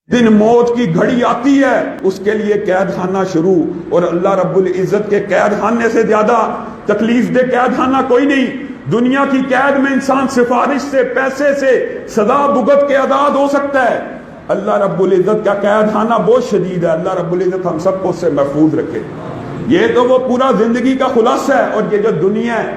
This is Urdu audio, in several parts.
دن موت کی گھڑی آتی ہے اس کے لیے قید خانہ شروع، اور اللہ رب العزت کے قید خانے سے زیادہ تکلیف دہ قید خانہ کوئی نہیں۔ دنیا کی قید میں انسان سفارش سے، پیسے سے، سزا بھگت کے آزاد ہو سکتا ہے، اللہ رب العزت کا قید خانہ بہت شدید ہے۔ اللہ رب العزت ہم سب کو اس سے محفوظ رکھے۔ یہ تو وہ پورا زندگی کا خلاصہ ہے، اور یہ جو دنیا ہے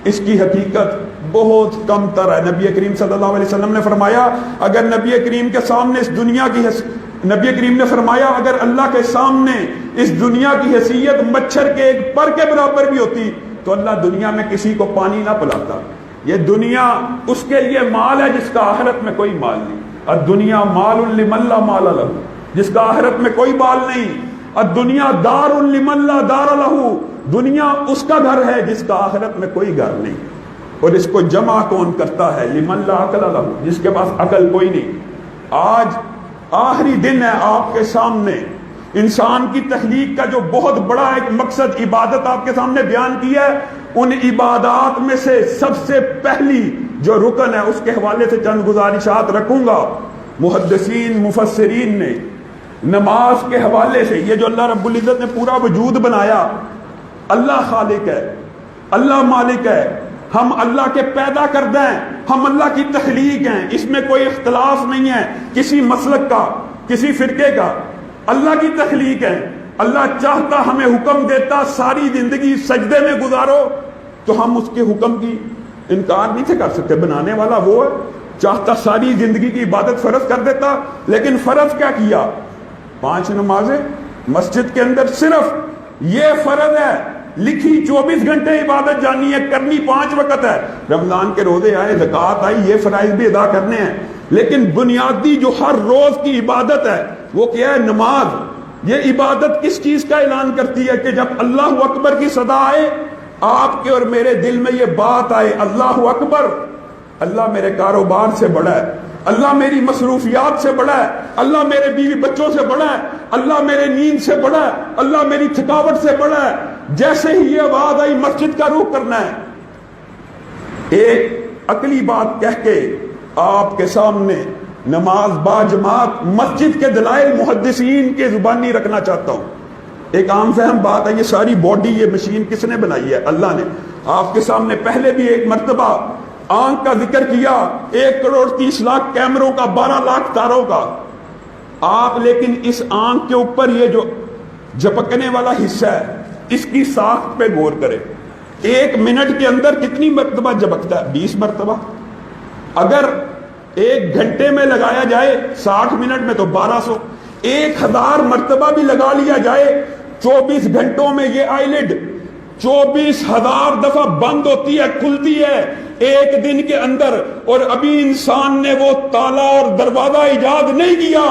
اس کی حقیقت بہت کم تر ہے۔ نبی کریم صلی اللہ علیہ وسلم نے فرمایا اگر نبی کریم کے سامنے اس دنیا کی نبی کریم نے فرمایا اگر اللہ کے سامنے اس دنیا کی حیثیت مچھر کے ایک پر کے برابر بھی ہوتی تو اللہ دنیا میں کسی کو پانی نہ پلاتا۔ یہ دنیا اس کے لیے مال ہے جس کا آخرت میں کوئی مال نہیں۔ الدنیا مال لمن لا مال لہ، جس کا آخرت میں کوئی مال نہیں۔ الدنیا دار لمن لا دار لہ، دنیا اس کا گھر ہے جس کا آخرت میں کوئی گھر نہیں۔ اور اس کو جمع کون کرتا ہے؟ لمن لا عقل لہ، جس کے پاس عقل کوئی نہیں۔ آج آخری دن ہے آپ کے سامنے، انسان کی تخلیق کا جو بہت بڑا ایک مقصد عبادت آپ کے سامنے بیان کیا ہے، ان عبادات میں سے سب سے پہلی جو رکن ہے اس کے حوالے سے چند گزارشات رکھوں گا۔ محدثین مفسرین نے نماز کے حوالے سے، یہ جو اللہ رب العزت نے پورا وجود بنایا، اللہ خالق ہے، اللہ مالک ہے، ہم اللہ کے پیدا کردہ ہیں، ہم اللہ کی تخلیق ہیں، اس میں کوئی اختلاف نہیں ہے کسی مسلک کا، کسی فرقے کا۔ اللہ کی تخلیق ہے، اللہ چاہتا ہمیں حکم دیتا ساری زندگی سجدے میں گزارو تو ہم اس کے حکم کی انکار نہیں تھے کر سکتے۔ بنانے والا وہ ہے، چاہتا ساری زندگی کی عبادت فرض کر دیتا، لیکن فرض کیا کیا؟ 5 نمازیں مسجد کے اندر، صرف یہ فرض ہے۔ لکھی 24 گھنٹے عبادت جانی ہے، کرنی 5 وقت ہے۔ رمضان کے روزے آئے، زکوٰۃ آئی، یہ فرائض بھی ادا کرنے ہیں، لیکن بنیادی جو ہر روز کی عبادت ہے وہ کیا ہے؟ نماز۔ یہ عبادت کس چیز کا اعلان کرتی ہے؟ کہ جب اللہ اکبر کی صدا آئے، آپ کے اور میرے دل میں یہ بات آئے، اللہ اکبر، اللہ میرے کاروبار سے بڑا ہے، اللہ میری مصروفیات سے بڑا ہے، اللہ میرے بیوی بچوں سے بڑا ہے، اللہ میرے نیند سے بڑا ہے، اللہ میری تھکاوٹ سے بڑا ہے۔ جیسے ہی یہ آواز آئی مسجد کا رخ کرنا ہے۔ ایک عقلی بات کہہ کے آپ کے سامنے نماز با جماعت مسجد کے دلائل محدثین کے زبانی رکھنا چاہتا ہوں۔ ایک عام فہم بات ہے، یہ ساری باڈی، یہ مشین کس نے بنائی ہے؟ اللہ نے۔ آپ کے سامنے پہلے بھی ایک مرتبہ آنکھ کا ذکر کیا، 1,30,00,000 کیمروں کا، 12 لاکھ تاروں کا۔ آپ لیکن اس آنکھ کے اوپر یہ جو جھپکنے والا حصہ ہے اس کی ساخت پہ غور کرے۔ 1 منٹ کے اندر کتنی مرتبہ جھپکتا ہے؟ 20 مرتبہ۔ اگر 1 گھنٹے میں لگایا جائے 60 منٹ میں تو 1200، 1000 مرتبہ بھی لگا لیا جائے 24 گھنٹوں میں یہ آئی لڈ 24,000 دفعہ بند ہوتی ہے، کھلتی ہے ایک دن کے اندر۔ اور ابھی انسان نے وہ تالا اور دروازہ ایجاد نہیں کیا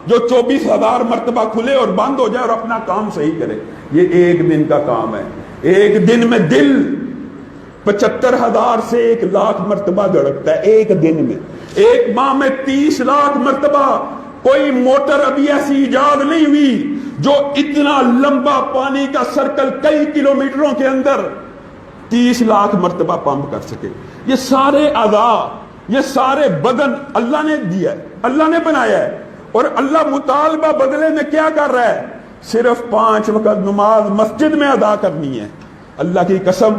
جو 24,000 مرتبہ کھلے اور بند ہو جائے اور اپنا کام صحیح کرے۔ یہ ایک دن کا کام ہے۔ ایک دن میں دل 75,000 سے 1,00,000 مرتبہ دھڑکتا ہے ایک دن میں۔ ایک ماہ میں 30 لاکھ مرتبہ۔ کوئی موٹر ابھی ایسی ایجاد نہیں ہوئی جو اتنا لمبا پانی کا سرکل کئی کلومیٹروں کے اندر 30 لاکھ مرتبہ پمپ کر سکے۔ یہ سارے اعضاء، یہ سارے بدن اللہ نے دیا ہے، اللہ نے بنایا ہے، اور اللہ مطالبہ بدلے میں کیا کر رہا ہے؟ صرف 5 وقت نماز مسجد میں ادا کرنی ہے۔ اللہ کی قسم،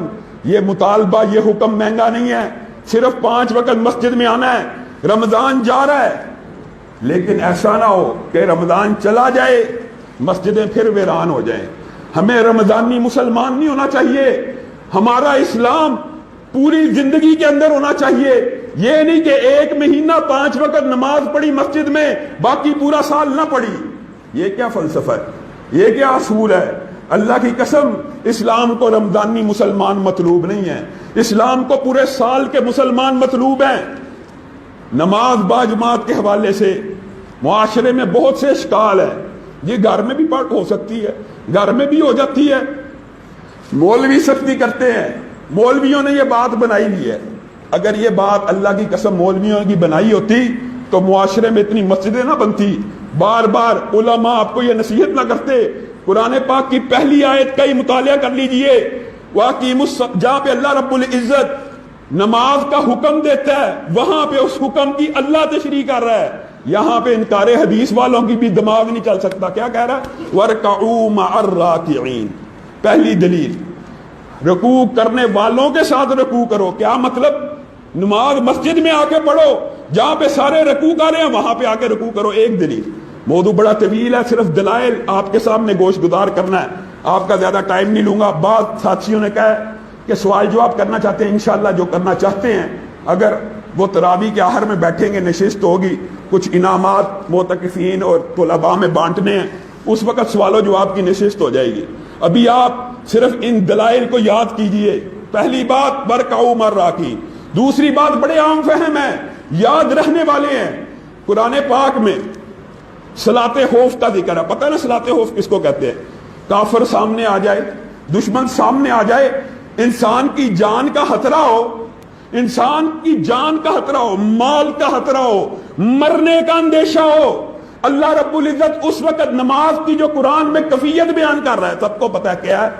یہ مطالبہ، یہ حکم مہنگا نہیں ہے۔ صرف 5 وقت مسجد میں آنا ہے۔ رمضان جا رہا ہے، لیکن ایسا نہ ہو کہ رمضان چلا جائے مسجدیں پھر ویران ہو جائیں۔ ہمیں رمضانی مسلمان نہیں ہونا چاہیے، ہمارا اسلام پوری زندگی کے اندر ہونا چاہیے۔ یہ نہیں کہ 1 مہینہ 5 وقت نماز پڑھی مسجد میں، باقی پورا سال نہ پڑھی۔ یہ کیا فلسفہ ہے؟ یہ کیا اصول ہے؟ اللہ کی قسم، اسلام کو رمضانی مسلمان مطلوب نہیں ہے، اسلام کو پورے سال کے مسلمان مطلوب ہیں۔ نماز با جماعت کے حوالے سے معاشرے میں بہت سے اشکال ہیں۔ یہ گھر میں بھی ہو سکتی ہے، گھر میں بھی ہو جاتی ہے۔ مولوی سختی کرتے ہیں، مولویوں نے یہ بات بنائی ہوئی ہے۔ اگر یہ بات اللہ کی قسم مولویوں کی بنائی ہوتی تو معاشرے میں اتنی مسجدیں نہ بنتی۔ بار بار علماء آپ کو یہ نصیحت نہ کرتے۔ قرآن پاک کی پہلی آیت کا ہی مطالعہ کر لیجئے، جہاں پہ اللہ رب العزت نماز کا حکم دیتا ہے وہاں پہ اس حکم کی اللہ تشریح کر رہا ہے۔ یہاں پہ انکار حدیث والوں کی بھی دماغ نہیں چل سکتا. کیا کہہ رہا ہے؟ وَارْكَعُوا مَعَ الرَّاكِعِينَ. پہلی دلیل رکوع کرنے والوں کے ساتھ رکوع کرو. کیا مطلب؟ نماز مسجد میں آ کے پڑھو, جہاں پہ سارے رکوع کر رہے ہیں وہاں پہ آ کے رکوع کرو. ایک دلیل. موضوع بڑا طویل ہے, صرف دلائل آپ کے سامنے گوش گزار کرنا ہے, آپ کا زیادہ ٹائم نہیں لوں گا. بعض ساتھیوں نے کہا کہ سوال جواب کرنا چاہتے ہیں, انشاءاللہ جو کرنا چاہتے ہیں, اگر وہ تراویح کے آخر میں بیٹھیں گے, نشست ہوگی, کچھ انعامات معتکفین اور طلباء میں بانٹنے ہیں, اس وقت سوال و جواب کی نشست ہو جائے گی. ابھی آپ صرف ان دلائل کو یاد کیجئے. پہلی بات وَارْكَعُوا مَعَ الرَّاكِعِينَ. دوسری بات بڑے عام فہم ہے, یاد رہنے والے ہیں. قرآن پاک میں صلاۃ خوف کا ذکر ہے. پتہ ہے نا صلاۃ خوف کس کو کہتے ہیں؟ کافر سامنے آ جائے, دشمن سامنے آ جائے, انسان کی جان کا خطرہ ہو, انسان کی جان کا خطرہ ہو, مال کا خطرہ ہو, مرنے کا اندیشہ ہو. اللہ رب العزت اس وقت نماز کی جو قرآن میں کیفیت بیان کر رہا ہے, سب کو پتہ ہے کیا ہے.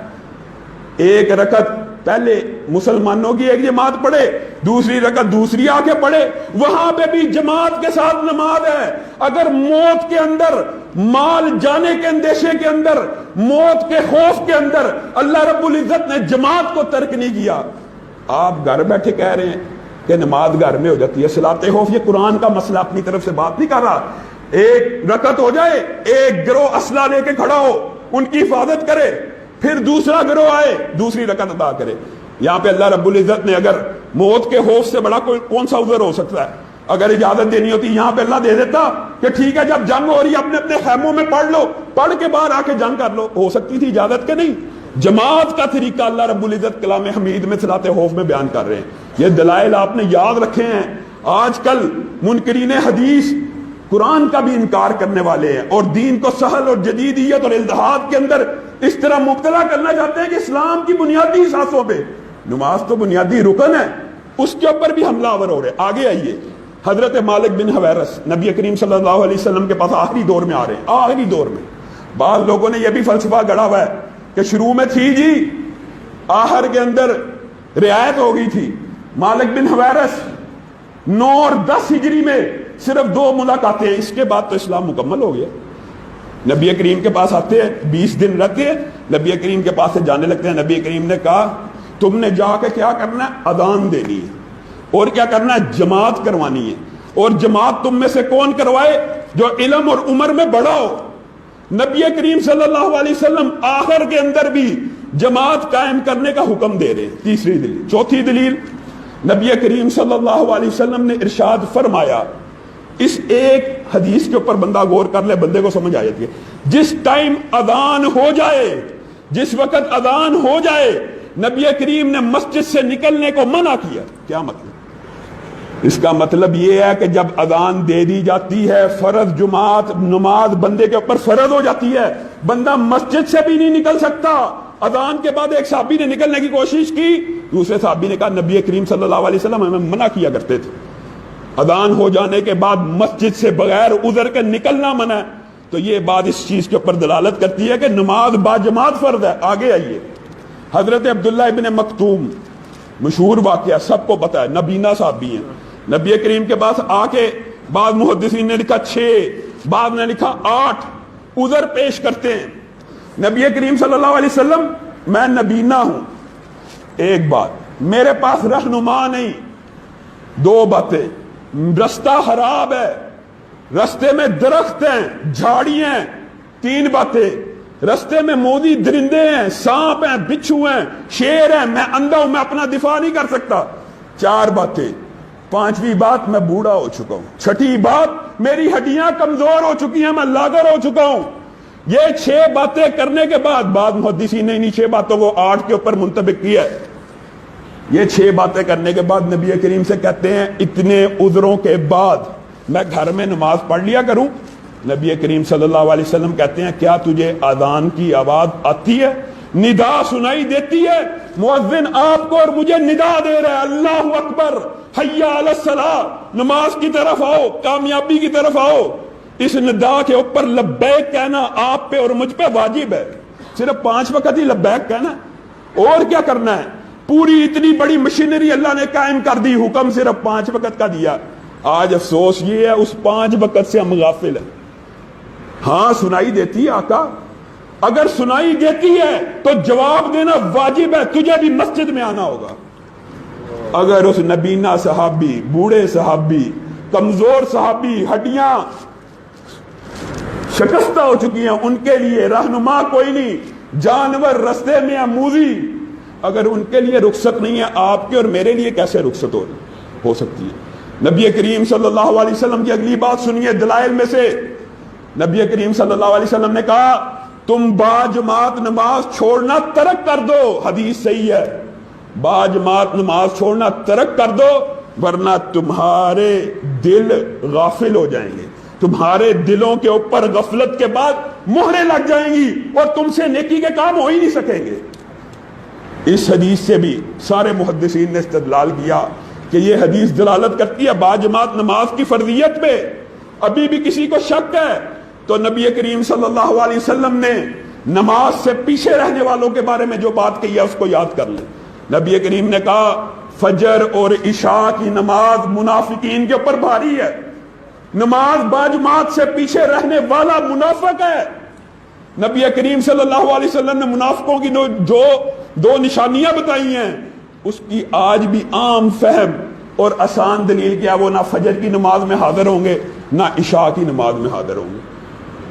ایک رکعت پہلے مسلمانوں کی ایک جماعت پڑھے, دوسری رکعت دوسری آ کے پڑھے, وہاں پہ بھی جماعت کے ساتھ نماز ہے. اگر موت کے اندر, مال جانے کے اندیشے کے اندر, موت کے خوف کے اندر اللہ رب العزت نے جماعت کو ترک نہیں کیا, آپ گھر بیٹھے کہہ رہے ہیں کہ نماز گھر میں ہو جاتی ہے. صلاۃ خوف یہ قرآن کا مسئلہ, اپنی طرف سے بات نہیں کر رہا. ایک رکعت ہو جائے, ایک گروہ اسلحہ لے کے کھڑا ہو, ان کی حفاظت کرے, پھر دوسرا گروہ آئے, دوسری رکعت ادا کرے. یہاں پہ اللہ رب العزت نے اگر موت کے خوف سے بڑا کوئی کون سا عذر ہو سکتا ہے؟ اگر اجازت دینی ہوتی یہاں پہ اللہ دے دیتا کہ ٹھیک ہے جب جنگ ہو رہی ہے اپنے اپنے خیموں میں پڑھ لو, پڑھ کے باہر آ کے جنگ کر لو. ہو سکتی تھی اجازت کے نہیں. جماعت کا طریقہ اللہ رب العزت کلام حمید میں صلاۃ خوف میں بیان کر رہے ہیں. یہ دلائل آپ نے یاد رکھے ہیں. آج کل منکرین حدیث قرآن کا بھی انکار کرنے والے ہیں اور دین کو سہل اور جدیدیت اور التحاد کے اندر اس طرح مبتلا کرنا چاہتے ہیں کہ اسلام کی بنیادی اثاثوں پہ, نماز تو بنیادی رکن ہے, اس کے اوپر بھی حملہ آور ہو رہے. آگے آئیے, حضرت مالک بن حویرث نبی کریم صلی اللہ علیہ وسلم کے پاس آخری دور میں آ رہے ہیں. آخری دور میں بعض لوگوں نے یہ بھی فلسفہ گڑا ہوا ہے کہ شروع میں تھی جی, آخر کے اندر رعایت ہو گئی تھی. مالک بن حویرث 9 اور 10 ہجری میں صرف 2 ملاقاتیں, اس کے بعد تو اسلام مکمل ہو گیا. نبی کریم کے پاس آتے ہیں, 20 دن رہتے ہیں, نبی کریم کے پاس سے جانے لگتے ہیں. نبی کریم نے کہا تم نے جا کے کیا کرنا ہے؟ اذان دینی ہے. اور کیا کرنا ہے؟ جماعت کروانی ہے. اور جماعت تم میں سے کون کروائے؟ جو علم اور عمر میں بڑا ہو. نبی کریم صلی اللہ علیہ وسلم آخر کے اندر بھی جماعت قائم کرنے کا حکم دے رہے ہیں. تیسری دلیل. چوتھی دلیل, نبی کریم صلی اللہ علیہ وسلم نے ارشاد فرمایا, اس ایک حدیث کے اوپر بندہ غور کر لے, بندے کو سمجھ آ جاتی ہے. جس ٹائم اذان ہو جائے, جس وقت اذان ہو جائے, نبی کریم نے مسجد سے نکلنے کو منع کیا. کیا مطلب؟ اس کا مطلب یہ ہے کہ جب اذان دے دی جاتی ہے, فرض جماعت نماز بندے کے اوپر فرض ہو جاتی ہے, بندہ مسجد سے بھی نہیں نکل سکتا. اذان کے بعد ایک صحابی نے نکلنے کی کوشش کی, دوسرے صحابی نے کہا نبی کریم صلی اللہ علیہ وسلم ہمیں منع کیا کرتے تھے, اذان ہو جانے کے بعد مسجد سے بغیر عذر کے نکلنا منع ہے. تو یہ بات اس چیز کے اوپر دلالت کرتی ہے کہ نماز با جماعت فرض ہے. آگے آئیے, حضرت عبداللہ ابن مکتوم, مشہور واقعہ, سب کو پتا ہے, نبینا صحابی ہیں. نبی کریم کے پاس آ کے بعض محدثین نے لکھا 6, بعض نے لکھا 8 عذر پیش کرتے ہیں. نبی کریم صلی اللہ علیہ وسلم, میں نبینا ہوں, ایک بات, میرے پاس رہنما نہیں, 2 باتیں, رستہ خراب ہے, رستے میں درخت ہیں, جھاڑیاں ہیں, 3 باتیں, رستے میں مودی درندے ہیں, سانپ ہیں, بچھو ہیں, شیر ہیں, میں اندھا ہوں, میں اپنا دفاع نہیں کر سکتا, 4 باتیں. 5ویں بات, میں بوڑھا ہو چکا ہوں. 6ٹھی بات, میری ہڈیاں کمزور ہو چکی ہیں, میں لاغر ہو چکا ہوں. یہ 6 باتیں کرنے کے بعد, بعد محدثین نے انہی 6 باتوں کو 8 کے اوپر منطبق کیا ہے. یہ 6 باتیں کرنے کے بعد نبی کریم سے کہتے ہیں اتنے عذروں کے بعد میں گھر میں نماز پڑھ لیا کروں. نبی کریم صلی اللہ علیہ وسلم کہتے ہیں کیا تجھے اذان کی آواز آتی ہے؟ ندا سنائی دیتی ہے؟ مؤذن آپ کو اور مجھے ندا دے رہا ہے, اللہ اکبر, حی علی الصلاۃ, نماز کی طرف آؤ, کامیابی کی طرف آؤ. اس ندا کے اوپر لبیک کہنا آپ پہ اور مجھ پہ واجب ہے. صرف 5 وقت ہی لبیک کہنا, اور کیا کرنا ہے؟ پوری اتنی بڑی مشینری اللہ نے قائم کر دی, حکم صرف 5 وقت کا دیا. آج افسوس یہ ہے اس 5 وقت سے ہم غافل ہیں. ہاں سنائی دیتی ہے آقا, اگر سنائی دیتی ہے تو جواب دینا واجب ہے, تجھے بھی مسجد میں آنا ہوگا. اگر اس نبینا صحابی, بوڑھے صحابی, کمزور صحابی, ہڈیاں شکستہ ہو چکی ہیں, ان کے لیے رہنما کوئی نہیں, جانور رستے میں موذی, اگر ان کے لیے رخصت نہیں ہے, آپ کے اور میرے لیے کیسے رخصت ہو سکتی ہے؟ نبی کریم صلی اللہ علیہ وسلم کی اگلی بات سنیے دلائل میں سے. نبی کریم صلی اللہ علیہ وسلم نے کہا تم باجماعت نماز چھوڑنا ترک کر دو. حدیث صحیح ہے, باجماعت نماز چھوڑنا ترک کر دو ورنہ تمہارے دل غافل ہو جائیں گے, تمہارے دلوں کے اوپر غفلت کے بعد مہریں لگ جائیں گی اور تم سے نیکی کے کام ہو ہی نہیں سکیں گے. اس حدیث سے بھی سارے محدثین نے استدلال کیا کہ یہ حدیث دلالت کرتی ہے باجماعت نماز کی فرضیت پہ. ابھی بھی کسی کو شک ہے تو نبی کریم صلی اللہ علیہ وسلم نے نماز سے پیچھے رہنے والوں کے بارے میں جو بات کہی ہے اس کو یاد کر لیں. نبی کریم نے کہا فجر اور عشاء کی نماز منافقین کے اوپر بھاری ہے. نماز باجماعت سے پیچھے رہنے والا منافق ہے. نبی کریم صلی اللہ علیہ وسلم نے منافقوں کی جو 2 نشانیاں بتائی ہیں اس کی آج بھی عام فہم اور آسان دلیل کیا, وہ نہ فجر کی نماز میں حاضر ہوں گے نہ عشاء کی نماز میں حاضر ہوں گے.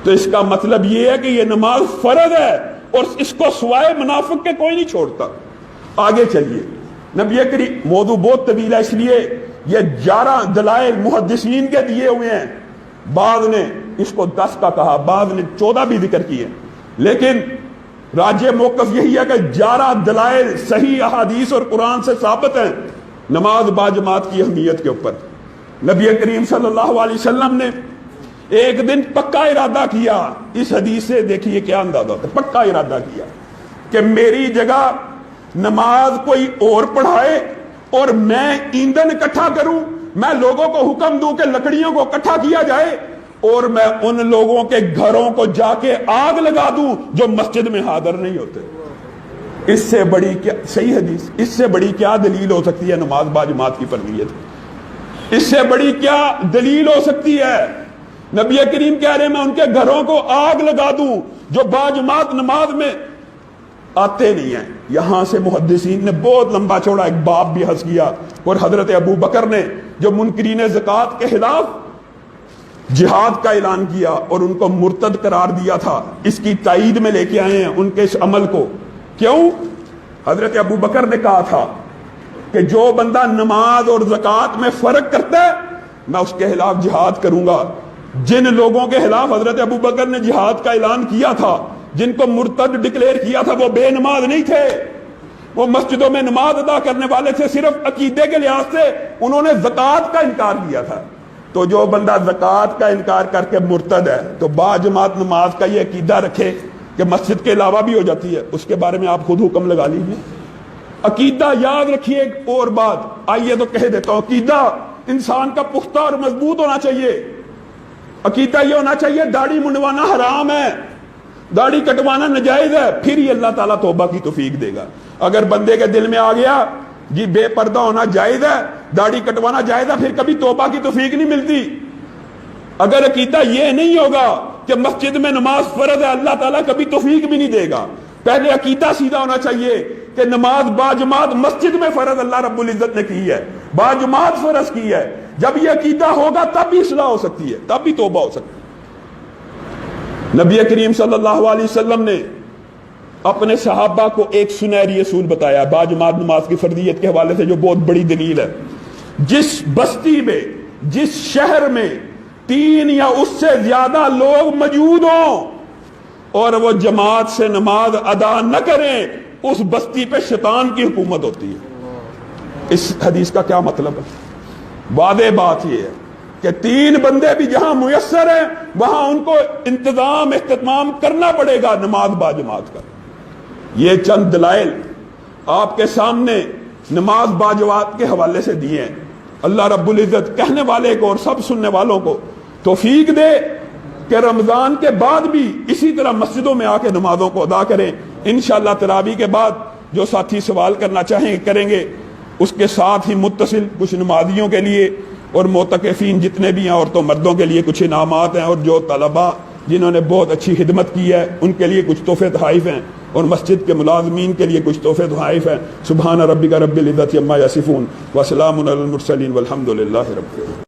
تو اس کا مطلب یہ ہے کہ یہ نماز فرض ہے اور اس کو سوائے منافق کے کوئی نہیں چھوڑتا. آگے چلیے, نبی کریم, موضوع بہت طویل ہے اس لیے یہ 11 دلائل محدثین کے دیے ہوئے ہیں, بعض نے اس کو 10 کا کہا, بعض نے 14 بھی ذکر کیے, لیکن راجح موقف یہی ہے کہ 11 دلائل صحیح احادیث اور قرآن سے ثابت ہیں نماز باجماعت کی اہمیت کے اوپر. نبی کریم صلی اللہ علیہ وسلم نے ایک دن پکا ارادہ کیا, اس حدیث سے دیکھیے کیا اندازہ ہوتا ہے, پکا ارادہ کیا کہ میری جگہ نماز کوئی اور پڑھائے اور میں ایندھن اکٹھا کروں, میں لوگوں کو حکم دوں کہ لکڑیوں کو اکٹھا کیا جائے اور میں ان لوگوں کے گھروں کو جا کے آگ لگا دوں جو مسجد میں حاضر نہیں ہوتے. اس سے بڑی کیا صحیح حدیث, اس سے بڑی کیا دلیل ہو سکتی ہے نماز باجماعت کی فرضیت؟ اس سے بڑی کیا دلیل ہو سکتی ہے؟ نبی کریم کہہ رہے ہیں میں ان کے گھروں کو آگ لگا دوں جو باجماعت نماز میں آتے نہیں ہیں. یہاں سے محدثین نے بہت لمبا چوڑا ایک باب بھی حذف کیا, اور حضرت ابو بکر نے جو منکرین زکوٰۃ کے خلاف جہاد کا اعلان کیا اور ان کو مرتد قرار دیا تھا, اس کی تائید میں لے کے آئے ہیں ان کے اس عمل کو. کیوں؟ حضرت ابو بکر نے کہا تھا کہ جو بندہ نماز اور زکوٰۃ میں فرق کرتا ہے میں اس کے خلاف جہاد کروں گا. جن لوگوں کے خلاف حضرت ابو بکر نے جہاد کا اعلان کیا تھا, جن کو مرتد ڈکلیئر کیا تھا, وہ بے نماز نہیں تھے, وہ مسجدوں میں نماز ادا کرنے والے تھے, صرف عقیدے کے لحاظ سے انہوں نے زکوٰۃ کا انکار کیا تھا. تو جو بندہ زکوٰۃ کا انکار کر کے مرتد ہے تو باجماعت نماز کا یہ عقیدہ رکھے کہ مسجد کے علاوہ بھی ہو جاتی ہے, اس کے بارے میں آپ خود حکم لگا لیجیے. عقیدہ یاد رکھیے. ایک اور بات آئیے تو کہہ دیتا ہوں, عقیدہ انسان کا پختہ اور مضبوط ہونا چاہیے. عقیدہ یہ ہونا چاہیے داڑھی منڈوانا حرام ہے, داڑھی کٹوانا نجائز ہے, پھر ہی اللہ تعالیٰ توبہ کی توفیق دے گا. اگر بندے کے دل میں آ گیا جی بے پردہ ہونا جائز ہے, داڑھی کٹوانا جائز ہے, پھر کبھی توبہ کی توفیق نہیں ملتی. اگر عقیدہ یہ نہیں ہوگا کہ مسجد میں نماز فرض ہے, اللہ تعالیٰ کبھی توفیق بھی نہیں دے گا. پہلے عقیدہ سیدھا ہونا چاہیے کہ نماز باجماعت مسجد میں فرض اللہ رب العزت نے کی ہے, باجماعت فرض کی ہے. جب یہ عقیدہ ہوگا تب بھی اصلاح ہو سکتی ہے, تب بھی توبہ ہو سکتی ہے. نبی کریم صلی اللہ علیہ وسلم نے اپنے صحابہ کو ایک سنہری اصول بتایا باجماعت نماز کی فرضیت کے حوالے سے, جو بہت بڑی دلیل ہے. جس بستی میں, جس شہر میں 3 یا اس سے زیادہ لوگ موجود ہوں اور وہ جماعت سے نماز ادا نہ کریں, اس بستی پہ شیطان کی حکومت ہوتی ہے. اس حدیث کا کیا مطلب ہے؟ واضح بات یہ ہے کہ 3 بندے بھی جہاں میسر ہیں وہاں ان کو انتظام اہتمام کرنا پڑے گا نماز باجماعت کا. یہ چند دلائل آپ کے سامنے نماز باجماعت کے حوالے سے دیے ہیں. اللہ رب العزت کہنے والے کو اور سب سننے والوں کو توفیق دے کہ رمضان کے بعد بھی اسی طرح مسجدوں میں آ کے نمازوں کو ادا کریں. انشاءاللہ تراویح کے بعد جو ساتھی سوال کرنا چاہیں کریں گے. اس کے ساتھ ہی متصل کچھ نمازیوں کے لیے اور معتکفین جتنے بھی ہیں عورتوں مردوں کے لیے کچھ انعامات ہیں، اور جو طلباء جنہوں نے بہت اچھی خدمت کی ہے ان کے لیے کچھ تحفے تحائف ہیں، اور مسجد کے ملازمین کے لیے کچھ تحفے تحائف ہیں۔ سبحان ربک رب العزت عما یصفون وسلام علی المرسلین والحمد للہ رب العالمین۔